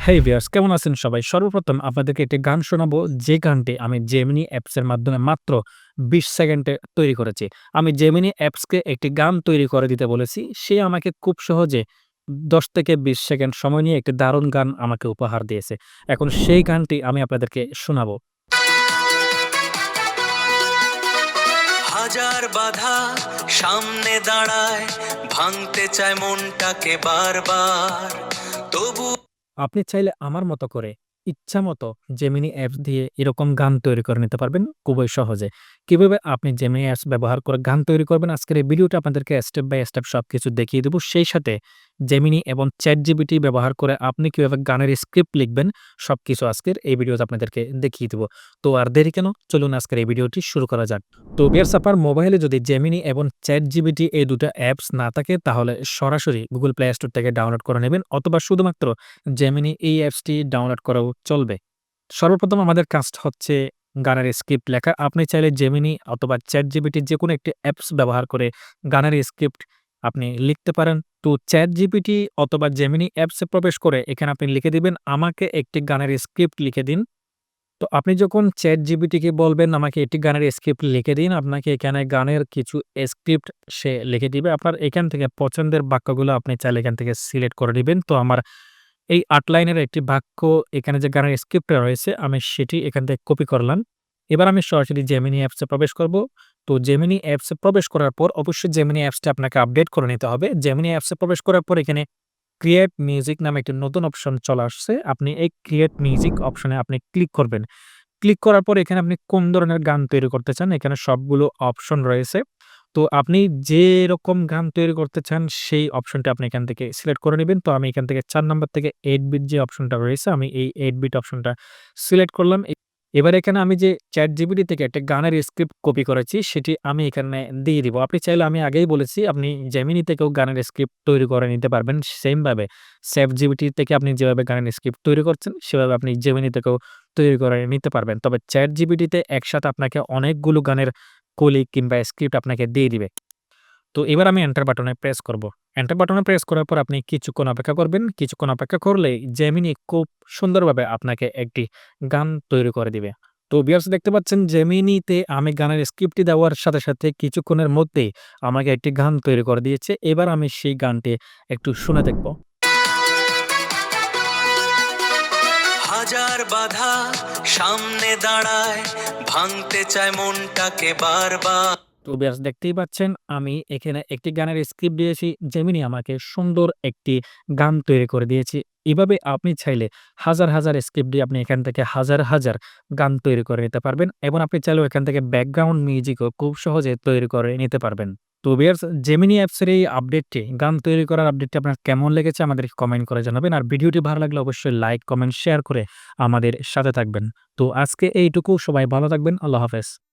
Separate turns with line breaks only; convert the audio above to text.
হেই viewers কেমন আছেন সবাই? সর্বপ্রথম আপনাদেরকে একটি গান শোনাবো, যে গানটি আমি জেমিনি অ্যাপসের মাধ্যমে মাত্র ২০ সেকেন্ডে তৈরি করেছি। আমি জেমিনি অ্যাপসকে একটি গান তৈরি করে দিতে বলেছি। সে আমাকে খুব সহজে ১০ থেকে ২০ সেকেন্ড সময় নিয়ে একটি দারুণ গান আমাকে উপহার দিয়েছে। এখন সেই গানটি আমি আপনাদেরকে শোনাবো।
হাজার বাধা সামনে দাঁড়ায়, ভাঙতে চায় মনটাকে বারবার, তবু
আপনি চাইলে আমার মতো করে ইচ্ছামতো জেমিনি অ্যাপস দিয়ে এরকম গান তৈরি করে নিতে পারবেন খুবই সহজে। কিভাবে আপনি জেমিনি অ্যাপস ব্যবহার করে গান তৈরি করবেন, আজকের এই ভিডিওটা আপনাদেরকে স্টেপ বাই স্টেপ সবকিছু দেখিয়ে দেব। সেই সাথে জেমিনি এবং চ্যাটজিপিটি ব্যবহার করে আপনি কিভাবে গানের স্ক্রিপ্ট লিখবেন, সবকিছু আজকের এই ভিডিওতে আপনাদেরকে দেখিয়ে দেব। তো আর দেরি কেন? চলুন আজকের এই ভিডিওটি শুরু করা যাক। তো ভিউয়ার্স, আপনার মোবাইলে যদি জেমিনি এবং চ্যাটজিপিটি এই ২ টা অ্যাপস না থাকে, তাহলে সরাসরি Google Play Store থেকে ডাউনলোড করে নেবেন, অথবা শুধুমাত্র জেমিনি এই অ্যাপসটি ডাউনলোড করাও চলবে। সর্বপ্রথম আমাদের কাজটা হচ্ছে গানের স্ক্রিপ্ট লেখা। আপনি চাইলে জেমিনি অথবা চ্যাটজিপিটি যেকোনো একটি অ্যাপস ব্যবহার করে গানের স্ক্রিপ্ট আপনি লিখতে পারেন। তো চ্যাটজিপিটি অথবা জেমিনি অ্যাপসে প্রবেশ করে এখানে আপনি লিখে দিবেন, "আমাকে একটি গানের স্ক্রিপ্ট লিখে দিন।" তো আপনি যখন চ্যাটজিপিটিকে বলবেন, "আমাকে একটি গানের স্ক্রিপ্ট লিখে দিন", আপনাকে এখানে গানের কিছু স্ক্রিপ্ট সে লিখে দিবে। আপনার এখান থেকে পছন্দের বাক্যগুলো আপনি চাইলে এখান থেকে সিলেক্ট করে নিবেন। তো আমার এই ৮ লাইনের একটি বাক্য এখানে যে গানের স্ক্রিপ্টটা রয়েছে, আমি সেটি এখান থেকে কপি করলাম। এবার আমি সরাসরি জেমিনি অ্যাপসে প্রবেশ করব। তো জেমিনি অ্যাপসে প্রবেশ করার পর অবশ্যই জেমিনি অ্যাপসটা আপনাকে আপডেট করে নিতে হবে। জেমিনি অ্যাপসে প্রবেশ করার পর এখানে ক্রিয়েট মিউজিক নামে একটি নতুন অপশন চলে আসছে। আপনি এই ক্রিয়েট মিউজিক অপশনে আপনি ক্লিক করবেন। ক্লিক করার পর এখানে আপনি কোন ধরনের গান তৈরি করতে চান, এখানে সবগুলো অপশন রয়েছে। তো আপনি যেরকম গান তৈরি করতে চান সেই অপশনটা আপনি এখান থেকে সিলেক্ট করে নিবেন। তো আমি এখান থেকে ৪ নাম্বার থেকে ৮ বিট যে অপশনটা রয়েছে, আমি এই ৮ বিট অপশনটা সিলেক্ট করলাম। এবার এখানে আমি যে ChatGPT থেকে একটা গানের স্ক্রিপ্ট কপি করেছি, সেটি আমি এখানে দিয়ে দিব। আপনি চাইলে, আমি আগেই বলেছি, আপনি Gemini থেকেও গানের স্ক্রিপ্ট তৈরি করে নিতে পারবেন। সেম ভাবে ChatGPT থেকে আপনি যেভাবে গানের স্ক্রিপ্ট তৈরি করছেন, সেভাবে আপনি Gemini থেকেও তৈরি করে নিতে পারবেন। তবে ChatGPT তে একসাথে আপনাকে অনেকগুলো গানের কলি কিংবা স্ক্রিপ্ট আপনাকে দিয়ে দিবে। তো এবার আমি এন্টার বাটনে প্রেস করব। এন্টার বাটনে প্রেস করার পর আপনি কিছুক্ষণ অপেক্ষা করবেন। কিছুক্ষণ অপেক্ষা করলেই জেমিনি খুব সুন্দরভাবে আপনাকে একটি গান তৈরি করে দিবে। তো ভিউয়ার্স, দেখতে পাচ্ছেন জেমিনিতে আমি গানের স্ক্রিপ্টটি দেওয়ার সাথে, সাথে কিছুক্ষণের মধ্যেই আমাকে একটি গান তৈরি করে দিয়েছে। এবার আমি সেই গানটি একটু শুনে দেখব।
হাজার বাধা সামনে দাঁড়ায়, ভাঙতে চায় মনটাকে বারবার।
তো ভিউয়ার্স, দেখতেই পাচ্ছেন আমি এখানে একটি গানের স্ক্রিপ্ট দিয়েছি। জেমিনি আমাকে সুন্দর একটি গান তৈরি করে দিয়েছে। এভাবে আপনি চাইলে হাজার, হাজার স্ক্রিপ্ট দিয়ে আপনি এখান থেকে হাজার, হাজার গান তৈরি করে নিতে পারবেন, এবং আপনি চাইলেও এখান থেকে ব্যাকগ্রাউন্ড মিউজিকও খুব সহজে তৈরি করে নিতে পারবেন। তো ভিউয়ার্স, জেমিনি অ্যাপসের এই আপডেটটি, গান তৈরি করার আপডেটটি আপনার কেমন লেগেছে আমাদেরকে কমেন্ট করে জানাবেন। আর ভিডিওটি ভালো লাগলে অবশ্যই লাইক, কমেন্ট, শেয়ার করে আমাদের সাথে থাকবেন। তো আজকে এইটুকু। সবাই ভালো থাকবেন। আল্লাহ হাফেজ।